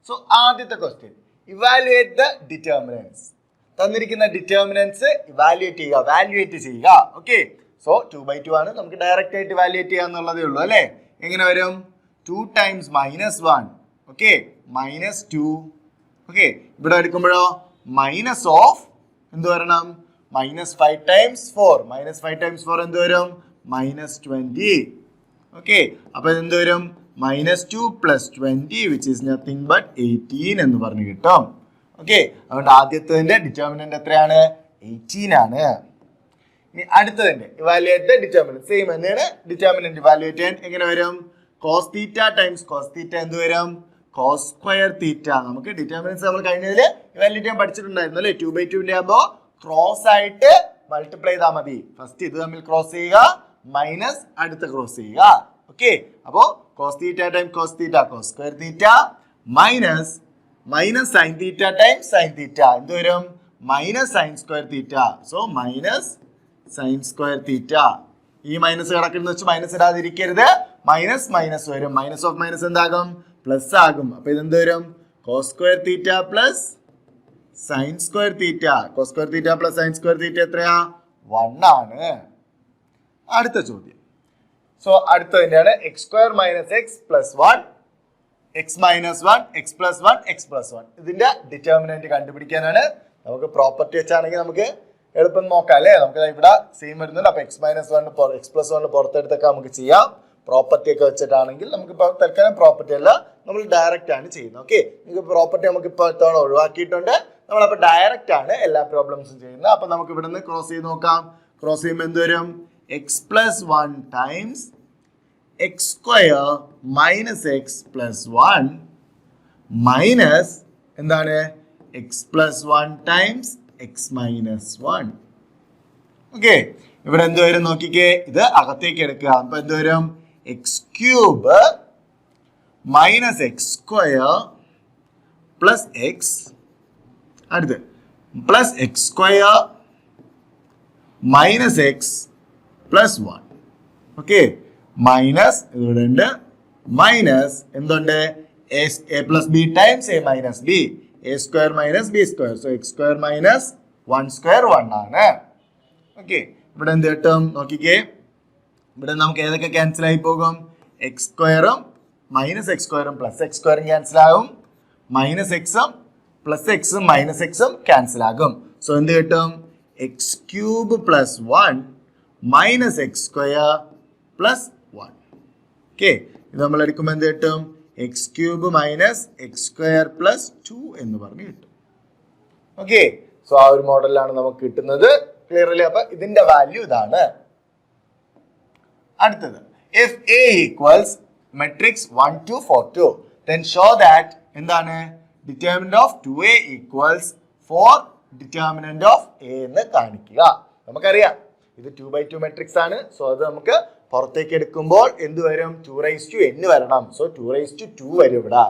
So ആദ്യത്തെ question, evaluate the determinants. തന്നിരിക്കുന്ന determinants valuate ചെയ്യുക. ഓക്കെ, സോ 2/2 ആണ്, നമുക്ക് ഡയറക്റ്റ് ആയിട്ട് വാല്യുവേറ്റ് ചെയ്യാന്നുള്ളതേ ഉള്ളൂ അല്ലേ. എങ്ങനെ വരും? 2 times -1, ഓക്കെ, -2. ഓക്കെ, ഇവിടെ എടുക്കുമ്പോഴോ മൈനസ് ഓഫ് എന്ത് വരണം? -5 times 4. -5 times 4 എന്ത് വരും? -20. ഓക്കെ, അപ്പൊ എന്ത് വരും? -2 + 20 which is nothing but 18 എന്ന് പറഞ്ഞു കിട്ടും. ഓക്കെ, അതുകൊണ്ട് ആദ്യത്തെ ഡിറ്റർമിനന്റ് എത്രയാണ്? 18 ആണ്. ഇനി അടുത്തതിന്റെ ഇവാലുവേറ്റ് ഡിറ്റർമിനന്റ് സെയിം തന്നെയാണ്. ഡിറ്റർമിനന്റ് ഇവാലുവേറ്റ് ചെയ്യാൻ എങ്ങനെ വരും? cos θ times cos θ എന്ത് വരും? cos square θ. നമുക്ക് ഡിറ്റർമിനൻസ് നമ്മൾ കഴിഞ്ഞതിൽ ഇവാലുവേറ്റ് ചെയ്യാൻ പഠിച്ചിട്ടുണ്ടായിരുന്നു അല്ലേ. 2/2 ആകുമ്പോ ക്രോസ് ആയിട്ട് മൾട്ടിപ്ലൈ ചെയ്താൽ മതി. ഫസ്റ്റ് ഇത് തമ്മിൽ ക്രോസ് ചെയ്യുക, മൈനസ് അടുത്ത ക്രോസ് ചെയ്യുക. ഓക്കെ, അപ്പോ cos θ times cos θ cos square θ minus sin θ times sin θ എന്ത് വരും? -sin square θ. So sin square θ. ഈ മൈനസ് കിടക്കുന്ന വെച്ച് മൈനസ് ഇടാതിരിക്കരുത്. മൈനസ് വരും. മൈനസ് ഓഫ് മൈനസ് എന്താകും? പ്ലസ് ആകും. അപ്പൊ ഇതെന്ത് വരും? cos square θ plus sin square θ. cos square θ plus sin square θ എത്രയാ? 1 ആണ്. അടുത്ത ചോദ്യം. സോ അടുത്തതിന്റെയാണ് x² - x + 1 x - 1 x + 1 x + 1. ഇതിന്റെ ഡിറ്റർമിനന്റ് കണ്ടുപിടിക്കാനാണ്. നമുക്ക് പ്രോപ്പർട്ടി വെച്ചാണെങ്കിൽ നമുക്ക് എളുപ്പം നോക്കാം അല്ലേ. നമുക്ക് ഇവിടെ സെയിം വരുന്നുണ്ട്. അപ്പൊ x - 1 x + 1 പുറത്തെടുത്തൊക്കെ നമുക്ക് ചെയ്യാം. പ്രോപ്പർട്ടി ഒക്കെ വെച്ചിട്ടാണെങ്കിൽ നമുക്ക് ഇപ്പോൾ തൽക്കാലം പ്രോപ്പർട്ടി അല്ല, നമ്മൾ ഡയറക്റ്റ് ആണ് ചെയ്യുന്നത്. ഓക്കെ, നിങ്ങൾക്ക് പ്രോപ്പർട്ടി നമുക്ക് ഇപ്പോൾ ഇത്തവണ ഒഴിവാക്കിയിട്ടുണ്ട്. നമ്മളപ്പോൾ ഡയറക്റ്റ് ആണ് എല്ലാ പ്രോബ്ലംസും ചെയ്യുന്നത്. അപ്പൊ നമുക്ക് ഇവിടെ നിന്ന് ക്രോസ് ചെയ്ത് നോക്കാം. ക്രോസ് ചെയ്യുമ്പോൾ എന്ത് വരും? x + 1 times x² - x + 1 minus എന്താണ്? x + 1 times x - 1. ഓക്കെ, ഇവിടെ എന്ത് വരും നോക്കിക്കേ. ഇത് അകത്തേക്ക് എടുക്കുക. അപ്പൊ എന്ത് വരും? x³ - x² plus x അടുത്ത് plus x² - x + 1. Okay, minus ഇവിടെ ഉണ്ട്. മൈനസ് എന്തുണ്ട്? a + b times a - b. a² - b². So x² - 1² 1 ആണ്. ഓക്കെ, ഇവിടെ എന്ത് കിട്ടും നോക്കിക്കേ. ഇവിടെ നമുക്ക് ഏതൊക്കെ ക്യാൻസൽ ആയി പോകും? x² -x² plus x² cancel ആകും. -x + x -x ക്യാൻസൽ ആകും. സോ എന്ത് കിട്ടും? x³ + 1 -x² + 1. ഓക്കെ, ഇത് നമ്മൾ എടുക്കുമ്പോൾ എന്ത് കിട്ടും? x³ - x² + 2 എന്ന് പറഞ്ഞ് കിട്ടും. ഓക്കെ, സോ ആ ഒരു മോഡലാണ് നമുക്ക് കിട്ടുന്നത്. ക്ലിയർ അല്ലേ? അപ്പൊ ഇതിന്റെ വാല്യൂ ഇതാണ്. അടുത്തത്, if A equals matrix 1 to 4 2 then show that എന്താണ്? determinant of 2A equals 4 determinant of A എന്ന് കാണിക്കുക. നമുക്കറിയാം ഇത് 2/2 മെട്രിക്സ് ആണ്. സോ അത് നമുക്ക് പുറത്തേക്ക് എടുക്കുമ്പോൾ എന്ത് വരും? 2n വരണം. സോ 2 വരും ഇവിടെ.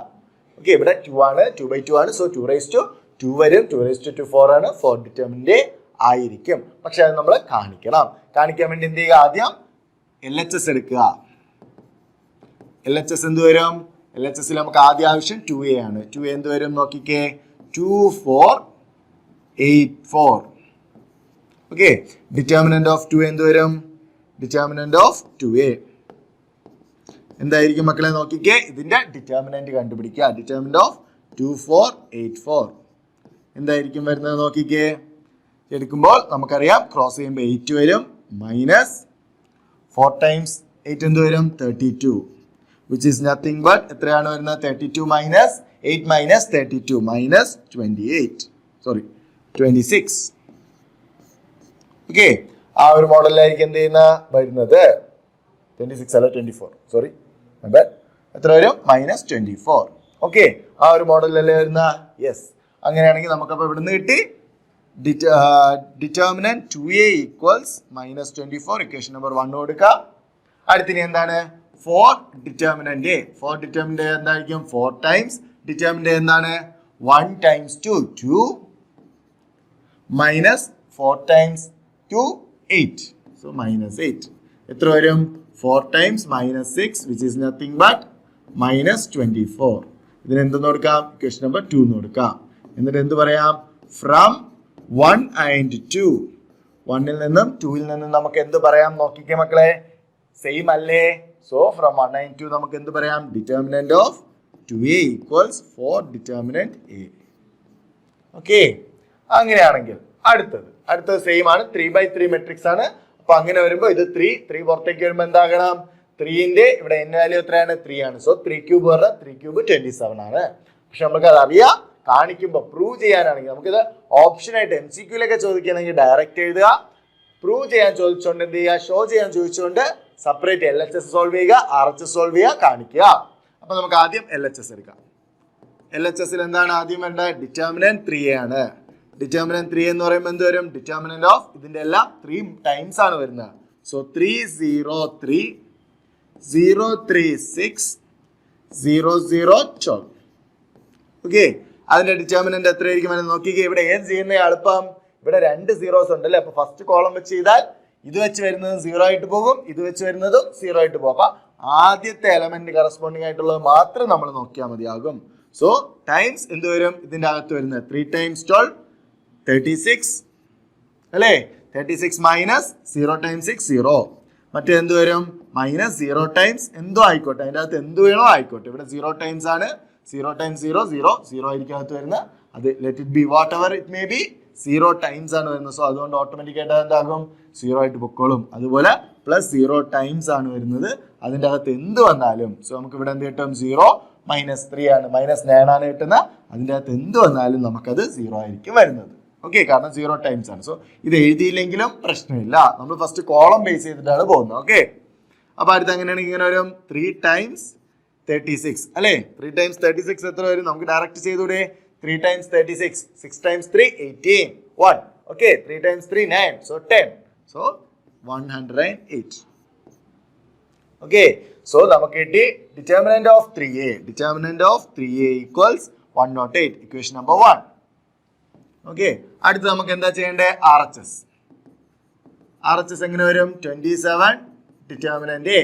ഓക്കെ, ഇവിടെ 2 ആണ്, 2/2 ആണ്. സോ 2 വരും. 2 4 ആണ്. 4 ഡിറ്റർമിനന്റ് ആയിരിക്കും. പക്ഷെ അത് നമ്മൾ കാണിക്കണം. കാണിക്കാൻ വേണ്ടി എന്ത് ചെയ്യുക? ആദ്യം LHS എടുക്കുക. LHS എന്ത് വരും? LHS നമുക്ക് ആദ്യ ആവശ്യം 2A ആണ്. 2A എന്ത് വരും നോക്കിക്കേ? 2 4 8 4. ഓക്കെ, ഡിറ്റർമിനന്റ് ഓഫ് 2A എന്ത് വരും? ഡിറ്റർമിനന്റ് ഓഫ് 2A എന്തായിരിക്കും മക്കളെ? നോക്കിക്കേ, ഇതിന്റെ ഡിറ്റർമിനന്റ് കണ്ടുപിടിക്കുക. ഡിറ്റർമിനന്റ് ഓഫ് 2 4 8 4 എന്തായിരിക്കും വരുന്നത് നോക്കിക്കേ. എടുക്കുമ്പോൾ നമുക്കറിയാം ക്രോസ് ചെയ്യുമ്പോൾ 8 വരും. മൈനസ് 4 times 8 എന്ത് വരും? 32 which is nothing but എത്രയാണ് വരുന്നത്? 32 minus 8 minus 32 minus 28 sorry 26. Okay, ആ ഒരു മോഡലിലായിരിക്കും എന്ത് ചെയ്യുന്ന വരുന്നത്? 26 അല്ല 24 സോറി എത്ര വരും? -24. ഓക്കെ, ആ ഒരു മോഡലല്ലേ വരുന്ന? യെസ്. അങ്ങനെയാണെങ്കിൽ നമുക്കപ്പോൾ ഇവിടുന്ന് കിട്ടി determinant 2A equals -24. Equation number 1 കൊടുക്കുക. അടുത്തിനി എന്താണ്? 4 ഡിറ്റർമിനന്റ്. 4 ഡിറ്റർമിനന്റ് എന്തായിരിക്കും? 4 times ഡിറ്റർമിനന്റ് എന്താണ്? 1 times 2 2 minus 4 times 2 8. So -8. എത്ര വരും? 4 times -6 which is nothing but -24. ഇതിന് എന്തെന്ന് കൊടുക്കാം? ഇക്വേഷൻ നമ്പർ 2 എന്ന് കൊടുക്കാം. എന്നിട്ട് എന്ത് പറയാം? From 1 and 2. 1 നിന്നും 2 നിന്നും നമുക്ക് എന്ത് പറയാം? നോക്കിക്കേ മക്കളെ, സെയിം അല്ലേ? സോ ഫ്രം 1 and 2 നമുക്ക് എന്ത് പറയാം? Determinant of 2a equals 4 determinant a. Okay, അങ്ങനെയാണെങ്കിൽ അടുത്തത് സെയിം ആണ്. 3/3 മെട്രിക്സ് ആണ്. അപ്പൊ അങ്ങനെ വരുമ്പോ ഇത് 3 പുറത്തേക്ക് വരുമ്പോ എന്താകണം? 3ന്റെ ഇവിടെ n വാല്യൂ എത്രയാണ്? 3 ആണ്. സോ 3 ക്യൂബ് പറഞ്ഞാൽ 3 ക്യൂബ് 27 ആണ്. പക്ഷെ നമുക്ക് അത് അറിയാം. കാണിക്കുമ്പോൾ പ്രൂവ് ചെയ്യാനാണെങ്കിൽ നമുക്കിത് ഓപ്ഷൻ ആയിട്ട് MCQയിലൊക്കെ ചോദിക്കുകയാണെങ്കിൽ ഡയറക്റ്റ് എഴുതുക. പ്രൂവ് ചെയ്യാൻ ചോദിച്ചുകൊണ്ട് എന്ത് ചെയ്യുക? ഷോ ചെയ്യാൻ ചോദിച്ചുകൊണ്ട് സെപ്പറേറ്റ് LHS സോൾവ് ചെയ്യുക, RHS സോൾവ് ചെയ്യുക, കാണിക്കുക. അപ്പൊ നമുക്ക് ആദ്യം LHS എടുക്കാം. LHSൽ എന്താണ് ആദ്യം വേണ്ടത്? ഡിറ്റർമിനന്റ് 3a ആണ്. ഡിറ്റർമിനന്റ് 3 എന്ന് പറയുമ്പോൾ എന്ത് വരും? ഡിറ്റർമിനന്റ് ഓഫ് ഇതിന്റെ എല്ലാം 3 ടൈംസ് ആണ് വരുന്നത്. സോ 3 0 3 0 3 6 0 0 12. ഓക്കെ, അതിന്റെ ഡിറ്റർമിനന്റ് എത്രയായിരിക്കും എന്ന് നോക്കിക്കേ. ഇവിടെ ഏത് ചെയ്യുന്ന എളുപ്പം? ഇവിടെ 2 സീറോസ് ഉണ്ടല്ലേ. അപ്പൊ ഫസ്റ്റ് കോളം വെച്ച് ചെയ്താൽ ഇത് വെച്ച് വരുന്നത് 0 ആയിട്ട് പോകും, ഇത് വെച്ച് വരുന്നതും 0 ആയിട്ട് പോകും. അപ്പൊ ആദ്യത്തെ എലമെന്റ് കറസ്പോണ്ടിങ് ആയിട്ടുള്ളത് മാത്രം നമ്മൾ നോക്കിയാൽ മതിയാകും. സോ ടൈംസ് എന്ത് വരും? ഇതിന്റെ അകത്ത് വരുന്നത് 3 times 12 36 അല്ലേ? 36 മൈനസ് 0 times 6 0. മറ്റേ എന്ത് വരും? മൈനസ് 0 ടൈംസ് എന്തോ ആയിക്കോട്ടെ, അതിൻ്റെ അകത്ത് എന്ത് വേണോ ആയിക്കോട്ടെ. ഇവിടെ 0 ടൈംസ് ആണ്. 0 times 0 0 0 ആയിരിക്കും അകത്ത് വരുന്നത്. അത് let it be what ever it may be 0 times ആണ് വരുന്നത്. സോ അതുകൊണ്ട് ഓട്ടോമാറ്റിക് ആയിട്ട് എന്താകും? 0 ആയിട്ട് പൊക്കോളും. അതുപോലെ പ്ലസ് 0 ടൈംസ് ആണ് വരുന്നത്. അതിൻ്റെ അകത്ത് എന്ത് വന്നാലും സോ നമുക്ക് ഇവിടെ എന്ത് കിട്ടും? 0 മൈനസ് 3 ആണ്, മൈനസ് 9 ആണ് കിട്ടുന്നത്. അതിൻ്റെ അകത്ത് എന്ത് വന്നാലും നമുക്കത് 0 ആയിരിക്കും വരുന്നത്. ഓക്കെ, കാരണം 0 ടൈംസ് ആണ്. സോ ഇത് എഴുതിയില്ലെങ്കിലും പ്രശ്നമില്ല. നമ്മൾ ഫസ്റ്റ് കോളം ബേസ് ചെയ്തിട്ടാണ് പോകുന്നത്. ഓക്കെ, അപ്പൊ അടുത്ത് എങ്ങനെയാണെങ്കിൽ ഇങ്ങനെ വരും 3 times 36 അല്ലേ? 3 times 36 എത്ര വരും? നമുക്ക് ഡയറക്റ്റ് ചെയ്തൂടെ? 3 times 36 6 times 3 18 1. Okay, 3 times 3 9 so 10. So 108. Okay, so നമുക്ക് കിട്ടി determinant of 3a. Determinant of 3a equals 108. Equation number 1. Okay, അടുത്ത് നമുക്ക് എന്താ ചെയ്യേണ്ടത്? RHS. RHS എങ്ങനെ വരും? 27 ഡിറ്റർമിനന്റ് a.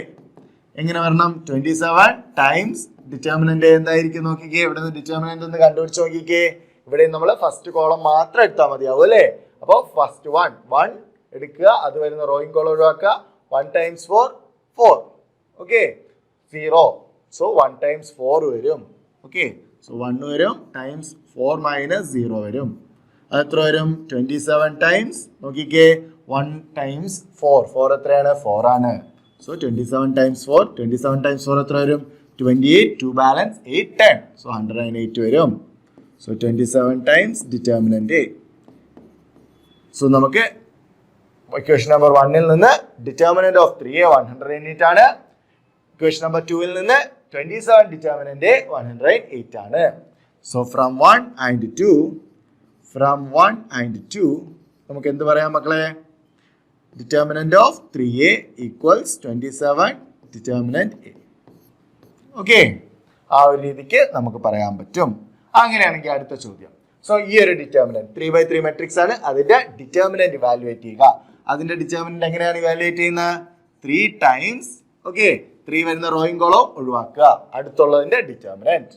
എങ്ങനെ വരണം? 27 ടൈംസ് ഡിറ്റർമിനന്റ് എന്തായിരിക്കും നോക്കിക്കേ. ഇവിടെ നിന്ന് ഡിറ്റർമിനന്റ് ഒന്ന് കണ്ടുപിടിച്ച് നോക്കിക്കേ. ഇവിടെ നമ്മൾ ഫസ്റ്റ് കോളം മാത്രം എടുത്താൽ മതിയാവും അല്ലേ? അപ്പോൾ ഫസ്റ്റ് 1 എടുക്കുക, അത് വരുന്ന റോയിങ് കോളം ഒഴിവാക്കുക. 1 times 4 4. ഓക്കെ, 0. സോ 1 times 4 വരും. ഓക്കെ, സോ 1 വരും ടൈംസ് 4 മൈനസ് 0 വരും. അത് എത്ര വരും? 27 ടൈംസ് നോക്കിക്കേ. 1 times 4 എത്രയാണ്? 4 ആണ്. സോ 27 times 4 27 times 4 എത്ര വരും? 28. 2 ബാലൻസ് 8 10. സോ 108 വരും. So 27 times determinant. സോ നമുക്ക് ഇക്വേഷൻ നമ്പർ 1ൽ നിന്ന് ഡിറ്റർമിനന്റ് ഓഫ് 3a 108 ആണ്. ഇക്വേഷൻ നമ്പർ 2ൽ നിന്ന് 27 ഡിറ്റർമിനന്റ് 108 ആണ്. സോ ഫ്രം 1 and 2 നമുക്ക് എന്ത് പറയാം മക്കളെ? Determinant of 3a equals 27 determinant a. Okay, ആ ഒരു രീതിക്ക് നമുക്ക് പറയാൻ പറ്റും. അങ്ങനെയാണെങ്കിൽ അടുത്ത ചോദ്യം. സോ ഈ ഒരു ഡിറ്റർമിനന്റ് 3/3 മെട്രിക്സ് ആണ്. അതിന്റെ ഡിറ്റർമിനന്റ് ഇവാലുവേറ്റ് ചെയ്യുക. അതിന്റെ ഡിറ്റർമിനന്റ് എങ്ങനെയാണ് ഇവാലുവേറ്റ് ചെയ്യുന്നത്? 3 ടൈംസ് ഓക്കെ 3 വരുന്ന റോയിങ് കോളം ഒഴിവാക്കുക, അടുത്തുള്ളതിന്റെ ഡിറ്റർമിനന്റ്.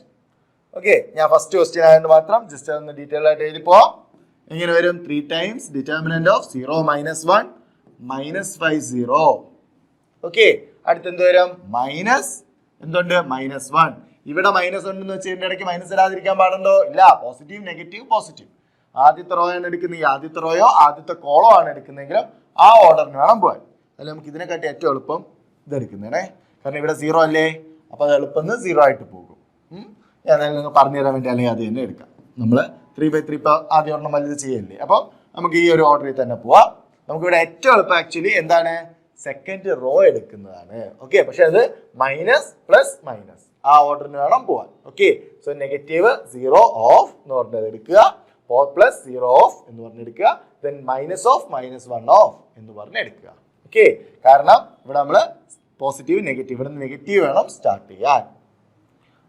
ഓക്കെ, ഞാൻ ഫസ്റ്റ് ക്വസ്റ്റ്യൻ ആയതുകൊണ്ട് മാത്രം ജസ്റ്റ് ഒന്ന് ഡീറ്റെയിൽ ആയിട്ട് എഴുതി പോവാം. എങ്ങനെ വരും? 3 times determinant of 0 minus 1 minus 5 0. Okay, അടുത്ത് എന്ത് വരും? മൈനസ് എന്തുണ്ട്? -1. ഇവിടെ മൈനസ് ഉണ്ടെന്ന് വെച്ച് ഇതിന്റെ ഇടയ്ക്ക് മൈനസ് ഇടാതിരിക്കാൻ പാടുണ്ടോ? ഇല്ല. Positive negative positive. ആദ്യത്തെ റോ ആണ് എടുക്കുന്നത്, ആദ്യത്തെ റോയോ ആദ്യത്തെ കോളോ ആണ് എടുക്കുന്നതെങ്കിലും ആ ഓർഡറിന് വേണം പോകാൻ. അല്ല നമുക്ക് ഇതിനെക്കാട്ടി ഏറ്റവും എളുപ്പം ഇത് എടുക്കുന്നേ, കാരണം ഇവിടെ 0 അല്ലേ. അപ്പൊ അത് എളുപ്പം 0 ആയിട്ട് പോകും. ഞാൻ നിങ്ങൾ പറഞ്ഞു തരാൻ വേണ്ടി അല്ലെങ്കിൽ അത് തന്നെ എടുക്കാം. നമ്മൾ 3/3 ഇപ്പൊ ആദ്യം ഒരെണ്ണം വലുത് ചെയ്യല്ലേ. അപ്പം നമുക്ക് ഈ ഒരു ഓർഡറിൽ തന്നെ പോവാം. നമുക്കിവിടെ ഏറ്റവും എളുപ്പം ആക്ച്വലി എന്താണ്? സെക്കൻഡ് റോ എടുക്കുന്നതാണ്. ഓക്കെ, പക്ഷെ അത് മൈനസ് പ്ലസ് മൈനസ് ആ ഓർഡറിന് വേണം പോവാൻ. ഓക്കെ, സോ നെഗറ്റീവ് 0 ഓഫ് എന്ന് പറഞ്ഞത് എടുക്കുക, പ്ലസ് 0 ഓഫ് എന്ന് പറഞ്ഞെടുക്കുക, ദെൻ മൈനസ് ഓഫ് -1 ഓഫ് എന്ന് പറഞ്ഞെടുക്കുക. ഓക്കെ, കാരണം ഇവിടെ നമ്മൾ പോസിറ്റീവ് നെഗറ്റീവ്, ഇവിടെ നിന്ന് നെഗറ്റീവ് വേണം സ്റ്റാർട്ട് ചെയ്യാൻ.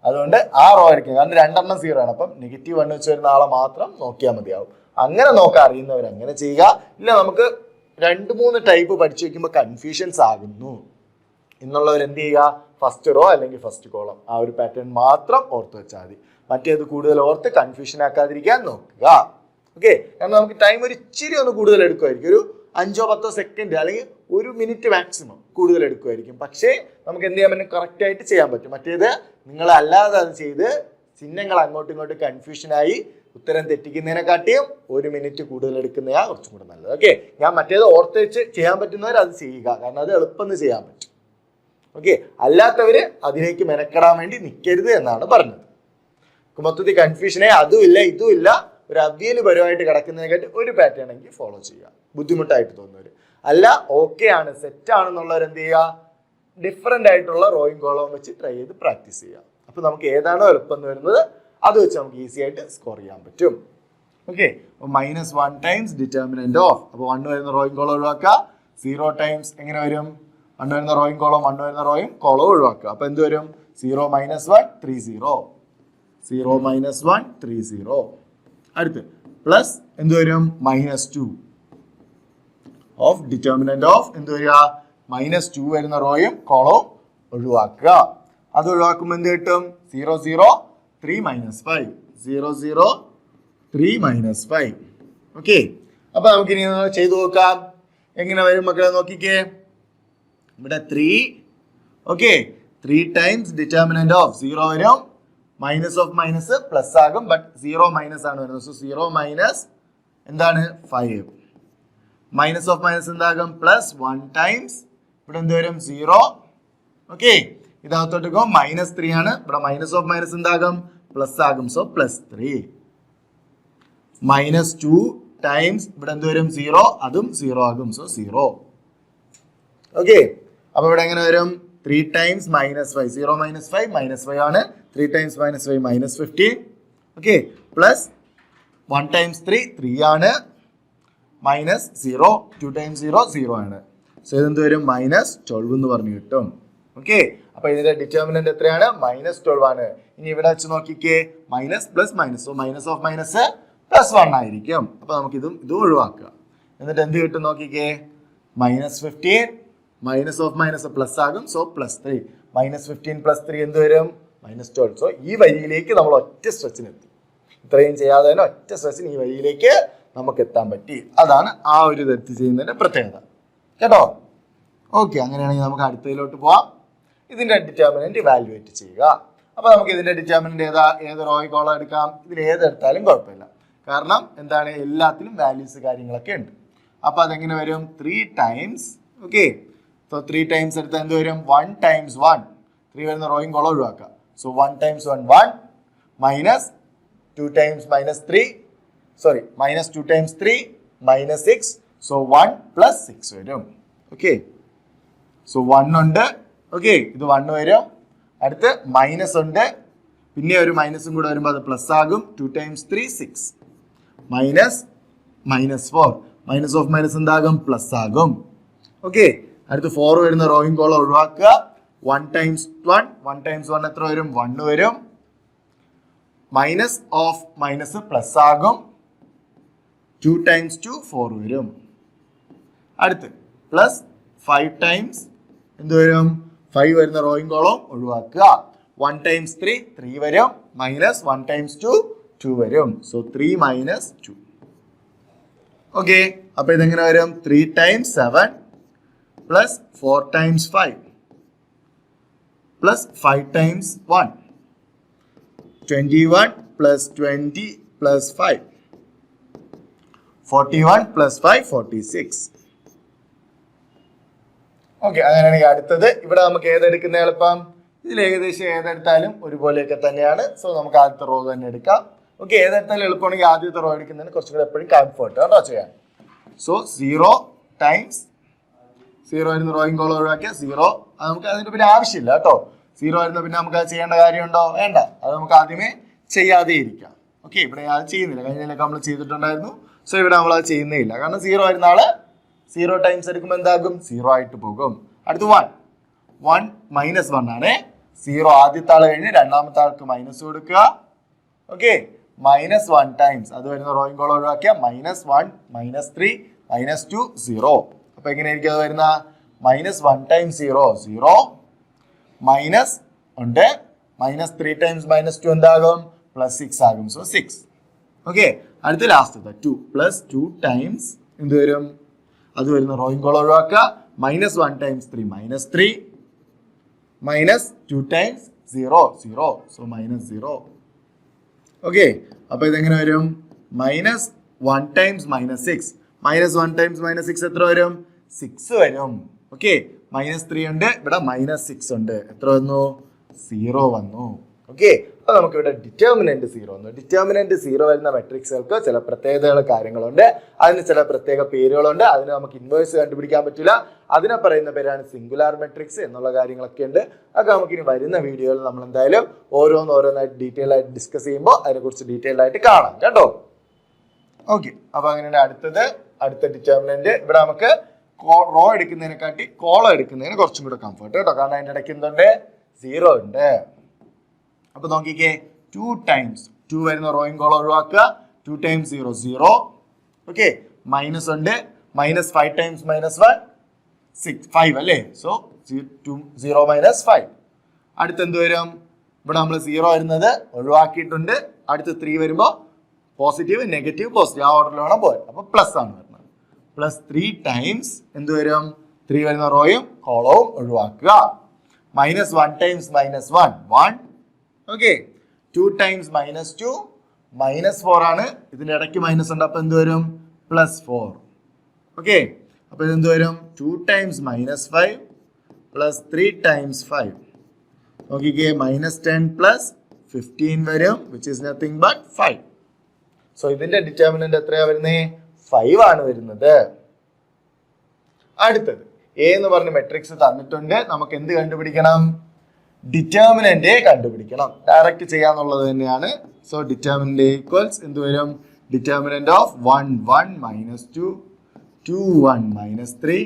അതുകൊണ്ട് ആ റോ ആയിരിക്കും, കാരണം 2 എണ്ണം 0 ആണ്. അപ്പം -1 വെച്ച് വരുന്ന ആളെ മാത്രം നോക്കിയാൽ മതിയാവും. അങ്ങനെ നോക്കാൻ അറിയുന്നവർ അങ്ങനെ ചെയ്യുക. ഇല്ല നമുക്ക് 2-3 ടൈപ്പ് പഠിച്ചു വെക്കുമ്പോൾ കൺഫ്യൂഷൻസ് ആകുന്നു. എന്നുള്ളവർ എന്ത് ചെയ്യുക, ഫസ്റ്റ് റോ അല്ലെങ്കിൽ ഫസ്റ്റ് കോളം ആ ഒരു പാറ്റേൺ മാത്രം ഓർത്ത് വെച്ചാൽ മതി. മറ്റേത് കൂടുതൽ ഓർത്ത് കൺഫ്യൂഷൻ ആക്കാതിരിക്കാൻ നോക്കുക. ഓക്കെ, കാരണം നമുക്ക് ടൈം ഒരു ഇച്ചിരി ഒന്ന് കൂടുതൽ എടുക്കുമായിരിക്കും, ഒരു 5-10 സെക്കൻഡ് അല്ലെങ്കിൽ 1 മിനിറ്റ് മാക്സിമം കൂടുതൽ എടുക്കുമായിരിക്കും. പക്ഷേ നമുക്ക് എന്ത് ചെയ്യാൻ പറ്റും, കറക്റ്റ് ആയിട്ട് ചെയ്യാൻ പറ്റും. മറ്റേത് നിങ്ങൾ അല്ലാതെ അത് ചെയ്ത് ചിഹ്നങ്ങൾ അങ്ങോട്ടും ഇങ്ങോട്ടും കൺഫ്യൂഷനായി ഉത്തരം തെറ്റിക്കുന്നതിനെക്കാട്ടിയും 1 മിനിറ്റ് കൂടുതൽ എടുക്കുന്നതാണ് കുറച്ചും കൂടെ നല്ലത്. ഓക്കെ, ഞാൻ മറ്റേത് ഓർത്ത് വെച്ച് ചെയ്യാൻ പറ്റുന്നവർ അത് ചെയ്യുക, കാരണം അത് എളുപ്പം ചെയ്യാൻ പറ്റും. ഓക്കെ, അല്ലാത്തവര് അതിലേക്ക് മെനക്കെടാൻ വേണ്ടി നിൽക്കരുത് എന്നാണ് പറഞ്ഞത്. മൊത്തത്തിൽ കൺഫ്യൂഷനെ അതുമില്ല ഇതുമില്ല, ഒരു അവിയൽ പരമായിട്ട് കിടക്കുന്നതിനെക്കാട്ടി ഒരു പാറ്റേൺ എങ്കിൽ ഫോളോ ചെയ്യുക. ബുദ്ധിമുട്ടായിട്ട് തോന്നുന്നവർ അല്ല, ഓക്കെ ആണ്, സെറ്റ് ആണെന്നുള്ളവർ എന്ത് ചെയ്യുക, ഡിഫറെൻ്റ് ആയിട്ടുള്ള റോയിങ് കോളം വെച്ച് ട്രൈ ചെയ്ത് പ്രാക്ടീസ് ചെയ്യുക. അപ്പോൾ നമുക്ക് ഏതാണോ എളുപ്പം എന്ന് വരുന്നത് അത് വെച്ച് നമുക്ക് ഈസി ആയിട്ട് സ്കോർ ചെയ്യാൻ പറ്റും. ഓക്കെ, അപ്പോൾ -1 ടൈംസ് ഡിറ്റർമിനന്റ് ഓഫ്, അപ്പോൾ 1 വരുന്ന റോയിങ് കോളം ഒഴിവാക്കുക. 0 ടൈംസ് എങ്ങനെ വരും, 1 വരുന്ന റോയിങ് കോളം 1 വരുന്ന റോയിങ് കോളം ഒഴിവാക്കുക. അപ്പോൾ എന്ത് വരും, 0 - 1 30, 0 - 1 30. അടുത്ത് പ്ലസ് എന്ത് വരും, -2 ഓഫ് ഡിറ്റർമിനന്റ് ഓഫ് എന്ത് വരിക, -2 വരുന്ന റോയും കോളവും ഒഴിവാക്കുക. അത് ഒഴിവാക്കുമ്പോൾ എന്ത് കിട്ടും, 0 0 3 - 5, 0 0 3 - 5. ഓക്കെ, അപ്പൊ നമുക്ക് ഇനി ചെയ്തു നോക്കാം. എങ്ങനെ വരും മക്കളെ നോക്കിക്കേ, ഇവിടെ 3. ഓക്കെ, 3 ടൈംസ് ഡിറ്റർമിനന്റ് ഓഫ് 0 വരും, മൈനസ് ഓഫ് മൈനസ് പ്ലസ് ആകും, ബട്ട് 0 മൈനസ് ആണ് വരുന്നത്. സോ 0 മൈനസ് എന്താണ് 5, മൈനസ് ഓഫ് മൈനസ് എന്താകും പ്ലസ് 1 ടൈംസ് ഇവിടെ എന്ത് വരും 0. ഓക്കെ, ഇതകത്തോട്ട് പോകും -3 ആണ്, ഇവിടെ മൈനസ് ഓഫ് മൈനസ് എന്താകും പ്ലസ് ആകും. സോ +3 -2 ടൈംസ് ഇവിടെ എന്ത് വരും 0, അതും 0 ആകും. സോ 0. ഓക്കെ, അപ്പൊ ഇവിടെ എങ്ങനെ വരും 3 ടൈംസ് -5, 0 - 5 -5 ആണ്, 3 ടൈംസ് -5 -15. ഓക്കെ, പ്ലസ് 1 ടൈംസ് 3 ആണ്, -0 2 ടൈംസ് 0 0 ആണ്. സോ ഇതെന്ത് വരും -12 എന്ന് പറഞ്ഞു കിട്ടും. ഓക്കെ, അപ്പൊ ഇതിന്റെ ഡിറ്റർമിനന്റ് എത്രയാണ്, -12 ആണ്. ഇനി ഇവിടെ വെച്ച് നോക്കിക്കേ, minus plus minus, so minus of minus +1 ആയിരിക്കും. അപ്പൊ നമുക്ക് ഇതും ഒഴിവാക്കുക. എന്നിട്ട് എന്ത് കിട്ടും നോക്കിക്കേ, -15 മൈനസ് ഓഫ് മൈനസ് പ്ലസ് ആകും. സോ +3, -15 + 3 എന്ത് വരും -12. സോ ഈ വരിയിലേക്ക് നമ്മൾ ഒറ്റ സ്ട്രെച്ചിന് എത്തി. ഇത്രയും ചെയ്യാതെ തന്നെ ഒറ്റ സ്ട്രെച്ചിന് ഈ വരിയിലേക്ക് നമുക്ക് എത്താൻ പറ്റി. അതാണ് ആ ഒരു തെറ്റ് ചെയ്യുന്നതിന്റെ പ്രത്യേകത കേട്ടോ. ഓക്കെ, അങ്ങനെയാണെങ്കിൽ നമുക്ക് അടുത്തതിലോട്ട് പോവാം. ഇതിന്റെ ഡിറ്റർമിനന്റ് ഇവാലുവേറ്റ് ചെയ്യുക. അപ്പൊ നമുക്ക് ഇതിന്റെ ഡിറ്റർമിനന്റ് ഏത് റോയ് കോളം എടുക്കാം, ഇതിൽ ഏതെടുത്താലും കുഴപ്പമില്ല. കാരണം എന്താണ്, എല്ലാത്തിലും വാല്യൂസ് കാര്യങ്ങളൊക്കെ ഉണ്ട്. അപ്പൊ അതെങ്ങനെ വരും, 3 ടൈംസ്. ഓക്കെ, സോ 3 ടൈംസ് എടുത്താൽ എന്ത് വരും, 1 ടൈംസ് 1, 3 വരുന്ന റോയിങ് കോളം ഒഴിവാക്കുക. So 1 times 1 1, minus 2 times -3, sorry -2 times 3 -6. So 1 + 6 വരും. ഓക്കെ, സോ 1 ഉണ്ട്. ഓക്കെ, ഇത് 1 വരും. അടുത്ത് മൈനസ് ഉണ്ട്, പിന്നെ ഒരു മൈനസും കൂടെ വരുമ്പോൾ അത് പ്ലസ് ആകും. 2 ടൈംസ് 3 6, -4, മൈനസ് ഓഫ് മൈനസ് എന്താകും പ്ലസ് ആകും. ഓക്കെ, അടുത്ത് 4 വരുന്ന റോയിങ് കോളം ഒഴിവാക്കുക. 1 ടൈംസ് 1 എത്ര വരും, 1 വരും. മൈനസ് ഓഫ് മൈനസ് പ്ലസ് ആകും. 2 ടൈംസ് 2 4 വരും. അടുത്ത് പ്ലസ് 5 ടൈംസ് എന്ത് വരും, 5 വരുന്ന റോയിങ് കോളം ഒഴിവാക്കുക. 1 ടൈംസ് 3 3 വരും, മൈനസ് 1 ടൈംസ് 2 2 വരും. സോ 3 - 2. ഓക്കെ, അപ്പൊ ഇതെങ്ങനെ വരും, 3 times 7 plus 4 times 5 plus 5 times 1, 21 plus 20 plus 5, 41 plus 5 46. Okay, അങ്ങനെയാണെങ്കിൽ അടുത്തത് ഇവിടെ നമുക്ക് ഏതെടുക്കുന്ന എളുപ്പം, ഇതിൽ ഏകദേശം ഏതെടുത്താലും ഒരുപോലെയൊക്കെ തന്നെയാണ്. സോ നമുക്ക് ആദ്യത്തെ റോ തന്നെ എടുക്കാം. ഓക്കെ, ഏതെടുത്താലും എളുപ്പമാണെങ്കിൽ ആദ്യത്തെ റോ എടുക്കുന്നതിന് കുറച്ചും കൂടെ എപ്പോഴും കംഫർട്ട് കേട്ടോ ചെയ്യാൻ. സോ 0 ടൈംസ് 0 വരുന്ന റോയിങ് കോളം ഒഴിവാക്കിയ 0, അത് നമുക്ക് അതിന്റെ പിന്നെ ആവശ്യമില്ല കേട്ടോ. 0 വരുന്ന പിന്നെ നമുക്ക് അത് ചെയ്യേണ്ട കാര്യമുണ്ടോ, വേണ്ട. അത് നമുക്ക് ആദ്യമേ ചെയ്യാതെ ഇരിക്കാം. ഓക്കെ, ഇവിടെ അത് ചെയ്യുന്നില്ല, കഴിഞ്ഞതിലൊക്കെ നമ്മൾ ചെയ്തിട്ടുണ്ടായിരുന്നു. സോ ഇവിടെ നമ്മൾ അത് ചെയ്യുന്നില്ല, കാരണം 0 വരുന്ന ആള് 0 ടൈംസ് എടുക്കുമ്പോൾ എന്താകും 0 ആയിട്ട് പോകും. അടുത്ത് 1 -1 ആണ്. 0 ആദ്യത്തെ ആൾ കഴിഞ്ഞ് രണ്ടാമത്തെ ആൾക്ക് മൈനസ് കൊടുക്കുക. ഓക്കെ, -1 ടൈംസ് അത് വരുന്ന റോയിങ് കോളം ഒഴിവാക്കിയ -1 -3 -2 0. അപ്പൊ എങ്ങനെയായിരിക്കും അത് വരുന്ന മൈനസ് 1 ടൈംസ് 0 0 മൈനസ് ഉണ്ട് മൈനസ് 3 ടൈംസ് -2 എന്താകും +6 ആകും. സോ 6. ഓക്കെ, അടുത്ത ലാസ്റ്റത്തെ 2 +2 ടൈംസ് എന്ത് വരും? അത് വരുന്ന റോയിങ് കോളം ഒഴിവാക്കുക. -1 ടൈംസ് 3 -3 -2 ടൈംസ് 0 0 സോ -0. ഓക്കെ, അപ്പൊ ഇതെങ്ങനെ വരും? -1 ടൈംസ് -6 -1 ടൈംസ് -6 എത്ര വരും? 6 വരും. ഓക്കെ, -3 ഉണ്ട്, ഇവിടെ -6 ഉണ്ട്, എത്ര വന്നു? 0 വന്നു. ഓക്കെ, അപ്പൊ നമുക്ക് ഇവിടെ ഡിറ്റർമിനന്റ് 0 വന്നു. ഡിറ്റർമിനന്റ് 0 വരുന്ന മെട്രിക്സുകൾക്ക് ചില പ്രത്യേകതകൾ കാര്യങ്ങളുണ്ട്, അതിന് ചില പ്രത്യേക പേരുകളുണ്ട്. അതിന് നമുക്ക് ഇൻവേഴ്സ് കണ്ടുപിടിക്കാൻ പറ്റില്ല, അതിനെ പറയുന്ന പേരാണ് സിംഗുലാർ മെട്രിക്സ് എന്നുള്ള കാര്യങ്ങളൊക്കെ ഉണ്ട്. അതൊക്കെ നമുക്ക് ഇനി വരുന്ന വീഡിയോയിൽ നമ്മൾ എന്തായാലും ഓരോന്നായിട്ട് ഡീറ്റെയിൽ ആയിട്ട് ഡിസ്കസ് ചെയ്യുമ്പോൾ അതിനെക്കുറിച്ച് ഡീറ്റെയിൽ ആയിട്ട് കാണാം കേട്ടോ. ഓക്കെ, അപ്പൊ അങ്ങനെയാണ് അടുത്ത ഡിറ്റർമിനന്റ്. ഇവിടെ നമുക്ക് റോ എടുക്കുന്നതിനെക്കാട്ടി കോളം എടുക്കുന്നതിന് കുറച്ചും കൂടെ കംഫർട്ട് കേട്ടോ, കാരണം അതിന്റെ ഇടയ്ക്ക് എന്തുണ്ട്? 0 ഉണ്ട്. അപ്പൊ നോക്കിക്കേ, 2 ടൈംസ് 2 വരുന്ന റോയിങ് കോളം ഒഴിവാക്കുക. 2 ടൈംസ് 0 0. ഓക്കെ, മൈനസ് ഉണ്ട്, -5 ടൈംസ് -1 6 5 അല്ലേ? സോ 0 -5. അടുത്ത് എന്ത് വരും? ഇവിടെ നമ്മൾ 0 വരുന്നത് ഒഴിവാക്കിയിട്ടുണ്ട്. അടുത്ത് 3 വരുമ്പോൾ പോസിറ്റീവ് നെഗറ്റീവ് പോസിറ്റീവ് ആ ഓർഡറിൽ വേണം പോകാൻ. അപ്പൊ പ്ലസ് ആണ് വരുന്നത്. +3 ടൈംസ് എന്ത് വരും? 3 വരുന്ന റോയും കോളവും ഒഴിവാക്കുക. -1 ടൈംസ് -1 1. ഓക്കെ, 2 ടൈംസ് -2 -4 ആണ്, ഇതിന്റെ ഇടയ്ക്ക് മൈനസ് ഉണ്ട്, അപ്പൊ എന്ത് വരും? +4. ഓക്കെ, അപ്പൊ ഇതെന്ത് വരും? 2 ടൈംസ് -5 +3 ടൈംസ് 5. നോക്കിക്കേ, -10 +15 വരും, which is nothing but 5. So ഇതിന്റെ ഡിറ്റർമിനന്റ് എത്രയാ വരുന്നത്? 5 ആണ് വരുന്നത്. അടുത്തത് എ എന്ന് പറഞ്ഞ മെട്രിക്സ് തന്നിട്ടുണ്ട്, നമുക്ക് എന്ത് കണ്ടുപിടിക്കണം? ഡിറ്റർമിനന്റ് കണ്ടുപിടിക്കണം. ഡയറക്റ്റ് ചെയ്യാന്നുള്ളത് തന്നെയാണ്. സോ ഡിറ്റർമിനന്റ് ഈക്വൽസ് എന്ത് വരും? Determinant of 1 1 -2 2 1 -3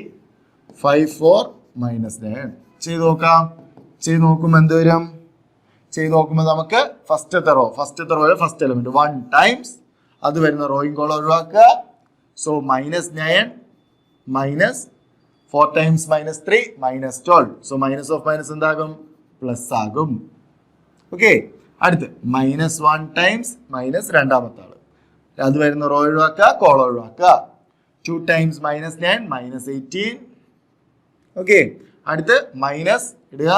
5 4 -9. ചെയ്ത് നോക്കാം. ചെയ്ത് നോക്കുമ്പോൾ എന്ത് വരും? ചെയ്ത് നോക്കുമ്പോൾ നമുക്ക് ഫസ്റ്റത്തെ റോ ഫസ്റ്റ് എലിമെന്റ് 1 ടൈംസ് അത് വരുന്ന റോയിങ് കോളം ഒഴിവാക്കുക. So -9 -4 times -3 -12. So minus of minus എന്താകും? പ്ലസ് ആകും. ഓക്കെ, അടുത്ത് -1 ടൈംസ് മൈനസ് രണ്ടാമത്തെ ആള് അത് വരുന്ന റോ ഒഴിവാക്കുക, കോളം ഒഴിവാക്കുക. 2 ടൈംസ് -9 -18. ഓക്കെ, അടുത്ത് മൈനസ് ഇടുക.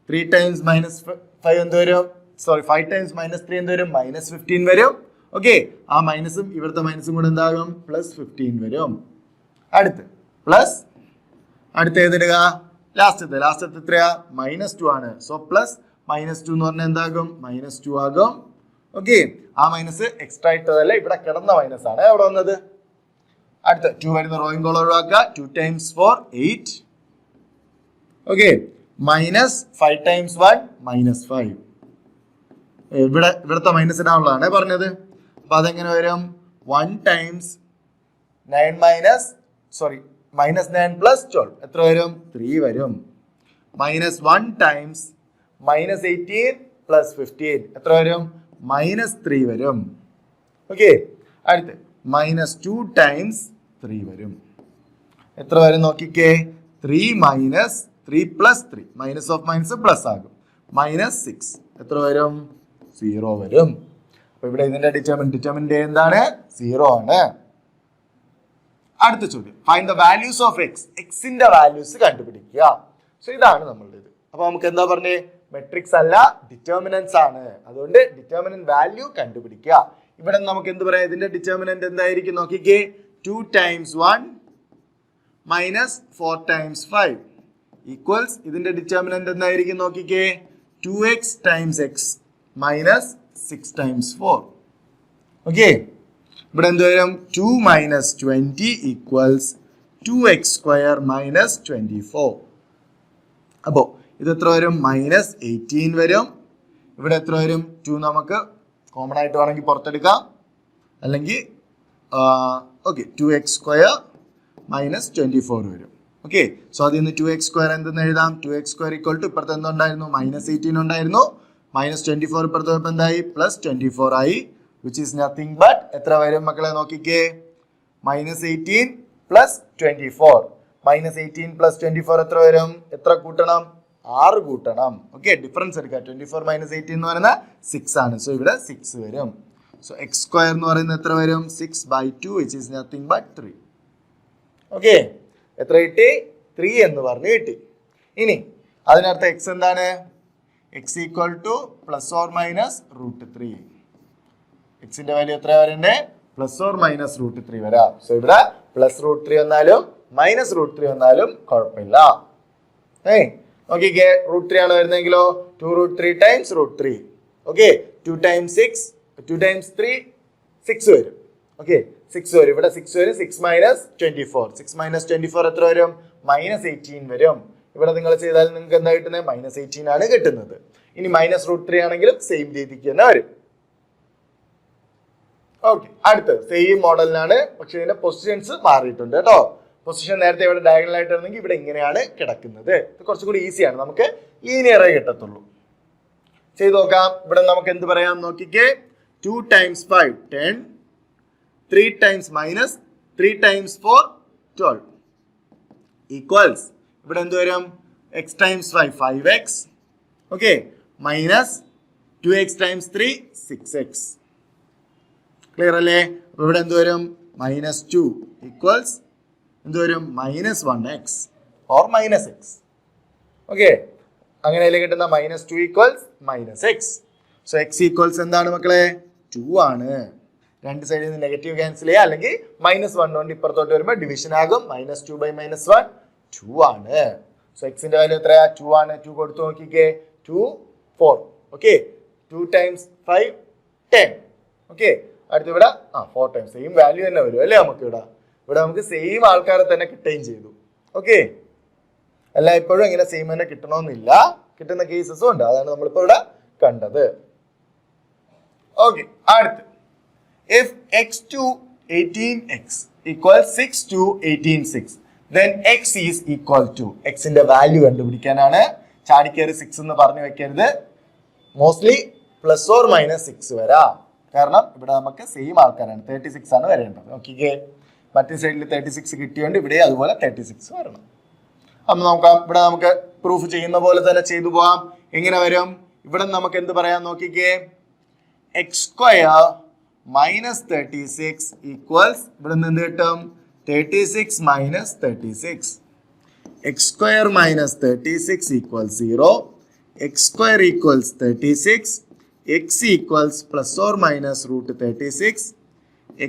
3 ടൈംസ് -5 എന്ത് വരും? 5 ടൈംസ് -3 എന്ത് വരും? -15 വരും. ഓക്കെ, ആ മൈനസും ഇവിടുത്തെ മൈനസും കൂടെ എന്താകും? +15 വരും. അടുത്ത ഏതിടുക? ലാസ്റ്റത്തെ എത്രയാ? -2 ആണ്. സോ +-2 എന്ന് പറഞ്ഞാൽ എന്താകും? -2 ആകും. ഓക്കെ, ആ മൈനസ് എക്സ്ട്രാ ഇട്ടതല്ല, ഇവിടെ കിടന്ന മൈനസ് ആണ് അവിടെ വന്നത്. അടുത്ത 2 വരുന്ന റോയിങ് കോളം ഒഴിവാക്കുക. 2 ടൈംസ് 4 8. Okay, -5 times 1 -5. ഇവിടുത്തെ മൈനസ് ഇടാനുള്ളതാണ് പറഞ്ഞത്. അപ്പൊ അതെങ്ങനെ വരും? 1 ടൈംസ് -9 +12 എത്ര വരും? 3 വരും. -1 ടൈംസ് -18 +15 എത്ര വരും? -3 വരും. ഓക്കെ, അടുത്ത് -2 ടൈംസ് 3 വരും. എത്ര വരും നോക്കിക്കേ? 3 3 + 3 മൈനസ് ഓഫ് മൈനസ് പ്ലസ് ആകും. -6 എത്ര വരും? 0 വരും. അപ്പൊ ഇവിടെ ഇതിന്റെ ഡിറ്റർമിനന്റ് എന്താണ്? 0 ആണ്. അടുത്ത ചോദ്യം, find the values of x. എക്സിന്റെ വാല്യൂസ് കണ്ടുപിടിക്കുക. സോ ഇതാണ് നമ്മളുടേത്. അപ്പൊ നമുക്ക് എന്താ പറഞ്ഞേ? മെട്രിക്സ് അല്ല, ഡിറ്റർമിനൻസ് ആണ്. അതുകൊണ്ട് ഡിറ്റർമിനന്റ് വാല്യൂ കണ്ടുപിടിക്കുക. ഇവിടെ നമുക്ക് എന്ത് പറയാം? ഇതിന്റെ ഡിറ്റർമിനന്റ് എന്തായിരിക്കും നോക്കിക്കേ? 2 ടൈംസ് 1 -4 ടൈംസ് 5 ഈക്വൽസ് ഇതിന്റെ ഡിറ്റർമിനന്റ് എന്തായിരിക്കും നോക്കിക്കേ? 2x times x -6 times 4. Okay, ഇവിടെ എന്ത് വരും? 2 - 20 ഈക്വൽസ് 2x² -24. അപ്പോ ഇത് എത്ര വരും? -18 വരും. ഇവിടെ എത്ര വരും? 2 നമുക്ക് കോമൺ ആയിട്ട് വേണമെങ്കിൽ പുറത്തെടുക്കാം, അല്ലെങ്കിൽ ഓക്കെ 2x² -24 വരും. ഓക്കെ, സോ അതിൽ നിന്ന് 2x² എന്തെന്ന് എഴുതാം? 2x² = ഇപ്പുറത്ത് എന്തുണ്ടായിരുന്നു? -18 ഉണ്ടായിരുന്നു. -24 ഇപ്പുറത്ത് പോയപ്പോൾ എന്തായി? +24 ആയി, which is nothing but എത്ര വരും മക്കളെ നോക്കിക്കേ? -18 + 24 -18 + 24 എത്ര വരും? എത്ര കൂട്ടണം? 6 കൂട്ടണം. ഓക്കെ, ഡിഫറൻസ് എടുക്കുക. 24 - 18 എന്ന് പറയുന്നത് 6 ആണ്. സോ ഇവിടെ 6 വരും. സോ x² എന്ന് പറയുന്നത് എത്ര വരും? 6/2 which is nothing but 3. Okay, എത്ര കിട്ടി? 3 എന്ന് പറഞ്ഞ് കിട്ടി. ഇനി അതിനർത്ഥം x എന്താണ്? x = ±√3. എക്സിന്റെ വാല്യൂ എത്ര വരണ്ടേ? ±√3 വരാം. സോ ഇവിടെ +√3 വന്നാലും -√3 വന്നാലും കുഴപ്പമില്ല. നോക്കിക്കേ, √3 ആണ് വരുന്നതെങ്കിലോ 2√3 × √3. ഓക്കെ, 2 × 6 2 × 3 6 വരും. ഓക്കെ, 6 വരും. ഇവിടെ 6 വരും. 6 - 24 6 - 24 എത്ര വരും? -18 വരും. ഇവിടെ നിങ്ങൾ ചെയ്താൽ നിങ്ങൾക്ക് എന്താ കിട്ടുന്നത്? -18 ആണ് കിട്ടുന്നത്. ഇനി -√3 ആണെങ്കിലും സെയിം രീതിക്ക് തന്നെ വരും. ഓക്കെ, അടുത്ത് സെയിം മോഡലിനാണ്, പക്ഷെ ഇതിന്റെ പൊസിഷൻസ് മാറിയിട്ടുണ്ട് കേട്ടോ. പൊസിഷൻ നേരത്തെ ഇവിടെ ഡയഗണൽ ആയിട്ടാണെങ്കിൽ ഇവിടെ ഇങ്ങനെയാണ് കിടക്കുന്നത്. ഇത് കുറച്ചുകൂടി ഈസിയാണ്, നമുക്ക് ലീനിയറേ കിട്ടത്തുള്ളൂ. ചെയ്ത് നോക്കാം. ഇവിടെ നമുക്ക് എന്ത് പറയാം? നോക്കിക്കേ, 2 × 5 10, 3 × -3 × 4 12 ഈക്വൽസ് ഇവിടെ എന്ത് വരും? x × 5 5x. Okay, -2x × 3 6x. Clear അല്ലേ? അപ്പൊ ഇവിടെ എന്ത് വരും? -2 ഈക്വൽസ് എന്ത് വരും? -1x or -x. ഓക്കെ, അങ്ങനെയല്ലേ കിട്ടുന്ന? -2 equals -x. So x equals എന്താണ് മക്കളെ? 2 ആണ്. രണ്ട് സൈഡിൽ നിന്ന് നെഗറ്റീവ് ക്യാൻസൽ ചെയ്യുക, അല്ലെങ്കിൽ -1 കൊണ്ട് ഇപ്പുറത്തോട്ട് വരുമ്പോൾ ഡിവിഷൻ ആകും. -2/-1 2 ആണ്. സോ എക്സിന്റെ വാല്യൂ എത്രയാ? 2 ആണ്. 2 കൊടുത്തു നോക്കിക്കേ. 2 4. ഓക്കെ, 2 × 5 10. ഓക്കെ, അടുത്ത് ഇവിടെ 4 ടൈംസ് സെയിം വാല്യൂ തന്നെ വരും അല്ലേ? നമുക്ക് ഇവിടെ നമുക്ക് സെയിം ആൾക്കാരെ തന്നെ കിട്ടുകയും ചെയ്തു. ഓക്കെ, അല്ല ഇപ്പോഴും ഇങ്ങനെ സെയിം തന്നെ കിട്ടണമെന്നില്ല, കിട്ടുന്ന കേസസും ഉണ്ട്. അതാണ് നമ്മളിപ്പോ ഇവിടെ കണ്ടത്. ഓക്കെ, അടുത്ത് if x to 18x equals 6 to 18 6, then x is equal to, x ന്റെ വാല്യൂ കണ്ടുപിടിക്കാനാണ്. ചാടിക്കേറി 6 എന്ന് പറഞ്ഞു വെക്കരുത്. മോസ്റ്റ്ലി +or-6 വരാം. കാരണം ഇവിടെ നമുക്ക് സെയിം ആൾക്കാരാണ്. 36 ആണ് വരേണ്ടത്. നോക്കിക്കേ, മറ്റേ സൈഡിൽ 36 കിട്ടിയോണ്ട് ഇവിടെ അതുപോലെ 36 വരണം. അപ്പൊ നോക്കാം, ഇവിടെ നമുക്ക് പ്രൂഫ് ചെയ്യുന്ന പോലെ തന്നെ ചെയ്തു പോവാം. എങ്ങനെ വരും? ഇവിടെ നമുക്ക് എന്ത് പറയാം? നോക്കിക്കേ, x² -36 ഈക്വൽസ് ഇവിടെ നിന്ന് എന്ത് കിട്ടും? 36 - 36. x² -36 = 0. x² = 36. x equals +or-√36.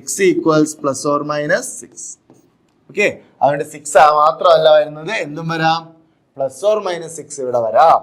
x equals +or-6. Okay, അതുകൊണ്ട് 6 മാത്രമല്ല വരുന്നത്, എന്തും വരാം? +or-6 ഇവിടെ വരാം.